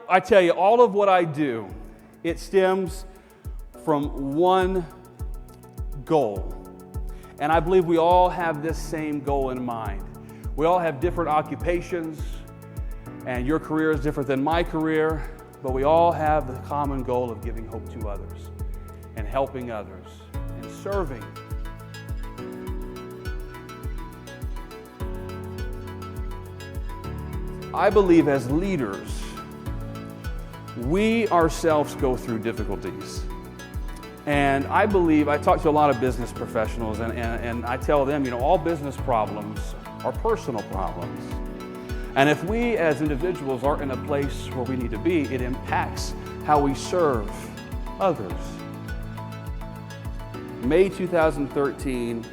I tell you, all of what I do, it stems from one goal. And I believe we all have this same goal in mind. We all have different occupations, and your career is different than my career, but we all have the common goal of giving hope to others and helping others and serving. I believe as leaders, we ourselves go through difficulties. And I believe, I talk to a lot of business professionals, and I tell them, all business problems are personal problems. And if we as individuals aren't in a place where we need to be, it impacts how we serve others. May 2013,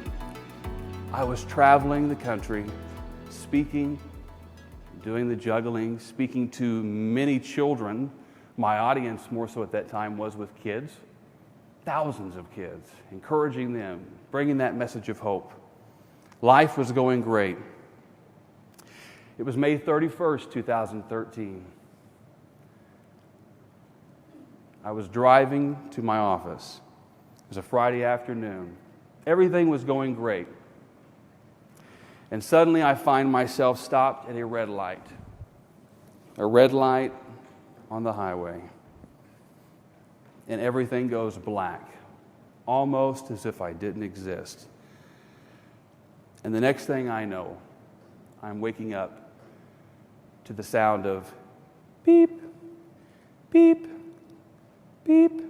I was traveling the country, speaking, doing the juggling, speaking to many children. My audience, more so at that time, was with kids. Thousands of kids, encouraging them, bringing that message of hope. Life was going great. It was May 31st, 2013. I was driving to my office. It was a Friday afternoon. Everything was going great. And suddenly I find myself stopped at a red light. A red light on the highway. And everything goes black, almost as if I didn't exist. And the next thing I know, I'm waking up to the sound of beep, beep, beep.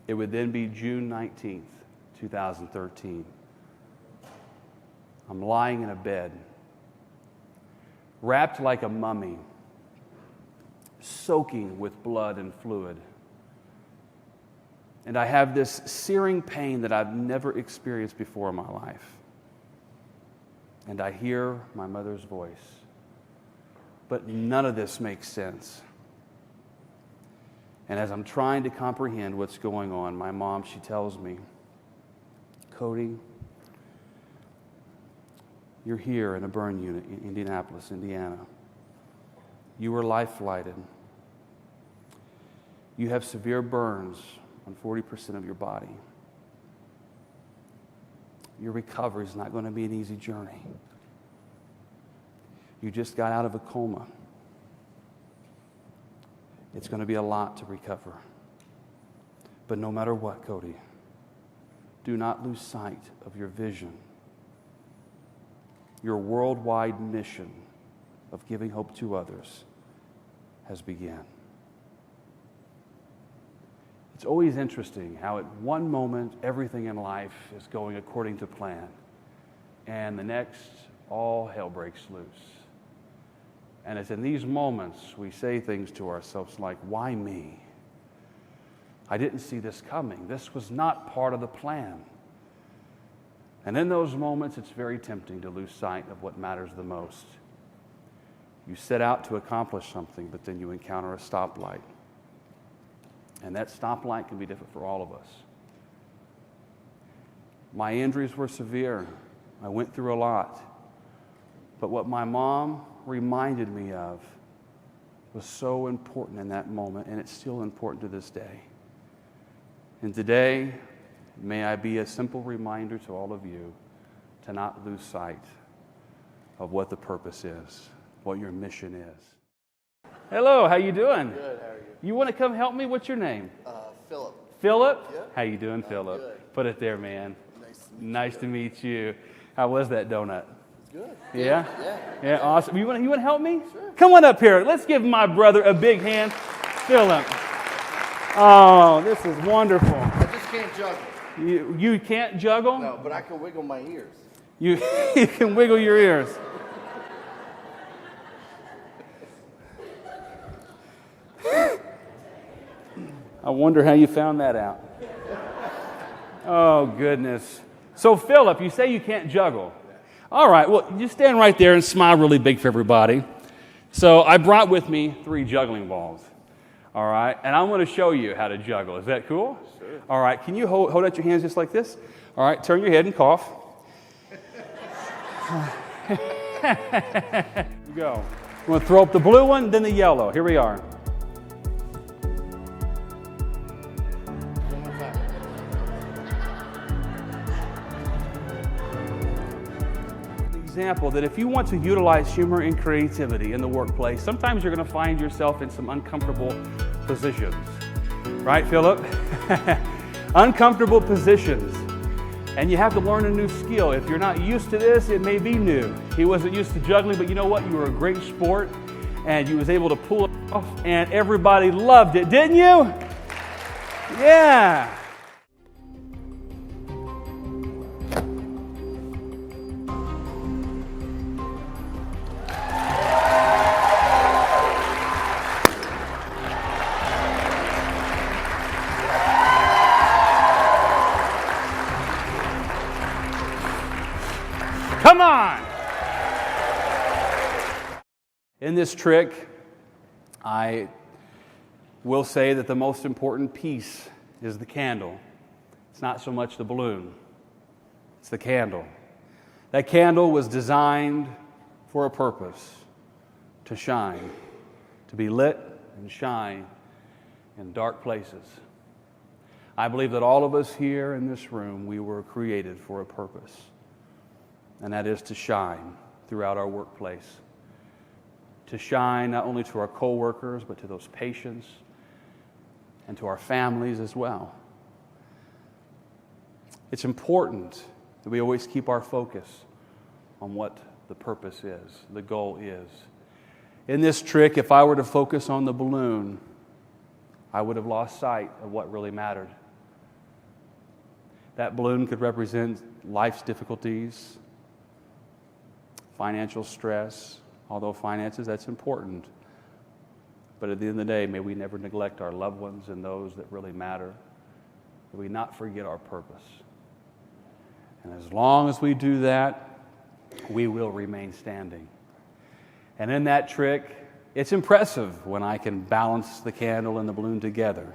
It would then be June 19th, 2013. I'm lying in a bed, wrapped like a mummy, soaking with blood and fluid. And I have this searing pain that I've never experienced before in my life. And I hear my mother's voice. But none of this makes sense. And as I'm trying to comprehend what's going on, my mom, she tells me, Cody, you're here in a burn unit in Indianapolis, Indiana. You were life-flighted. You have severe burns on 40% of your body. Your recovery is not going to be an easy journey. You just got out of a coma. It's going to be a lot to recover. But no matter what, Cody, do not lose sight of your vision. Your worldwide mission of giving hope to others has begun. It's always interesting how at one moment everything in life is going according to plan, and the next all hell breaks loose. And it's in these moments we say things to ourselves like, why me? I didn't see this coming. This was not part of the plan. And in those moments, it's very tempting to lose sight of what matters the most. You set out to accomplish something, but then you encounter a stoplight. And that stoplight can be different for all of us. My injuries were severe. I went through a lot. But what my mom reminded me of was so important in that moment, and it's still important to this day. And today, may I be a simple reminder to all of you to not lose sight of what the purpose is, what your mission is. Hello, how you doing? Good, how are you? You want to come help me? What's your name? Philip. Philip? Yeah. How you doing, Philip? Good. Put it there, man. Nice To meet you. How was that donut? It's good. Yeah? Yeah. Yeah, awesome. You want to help me? Sure. Come on up here. Let's give my brother a big hand. Philip. Oh, this is wonderful. I just can't juggle. You can't juggle? No, but I can wiggle my ears. You can wiggle your ears. I wonder how you found that out. Oh, goodness. So, Philip, you say you can't juggle. All right, well, you stand right there and smile really big for everybody. So, I brought with me 3 juggling balls. All right, and I'm going to show you how to juggle. Is that cool? Sure. All right, can you hold out your hands just like this? All right, turn your head and cough. Go. We're going to throw up the blue one, then the yellow. Here we are. One more time. Example that if you want to utilize humor and creativity in the workplace, sometimes you're going to find yourself in some uncomfortable positions. Right, Philip? Uncomfortable positions. And you have to learn a new skill. If you're not used to this, it may be new. He wasn't used to juggling, but you know what? You were a great sport, and you was able to pull it off, and everybody loved it, didn't you? Yeah. Come on! In this trick, I will say that the most important piece is the candle. It's not so much the balloon, it's the candle. That candle was designed for a purpose, to shine, to be lit and shine in dark places. I believe that all of us here in this room, we were created for a purpose. And that is to shine throughout our workplace. To shine not only to our coworkers, but to those patients and to our families as well. It's important that we always keep our focus on what the purpose is, the goal is. In this trick, if I were to focus on the balloon, I would have lost sight of what really mattered. That balloon could represent life's difficulties, financial stress, although finances, that's important. But at the end of the day, may we never neglect our loved ones and those that really matter. May we not forget our purpose. And as long as we do that, we will remain standing. And in that trick, it's impressive when I can balance the candle and the balloon together.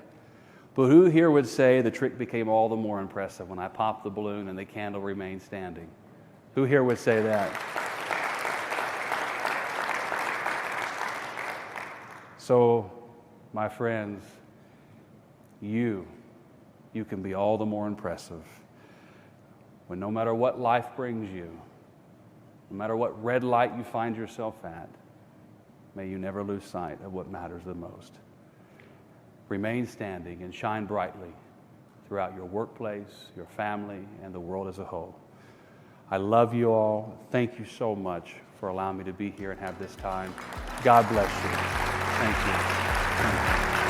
But who here would say the trick became all the more impressive when I popped the balloon and the candle remained standing? Who here would say that? So, my friends, you can be all the more impressive when no matter what life brings you, no matter what red light you find yourself at, may you never lose sight of what matters the most. Remain standing and shine brightly throughout your workplace, your family, and the world as a whole. I love you all. Thank you so much for allowing me to be here and have this time. God bless you. Thank you.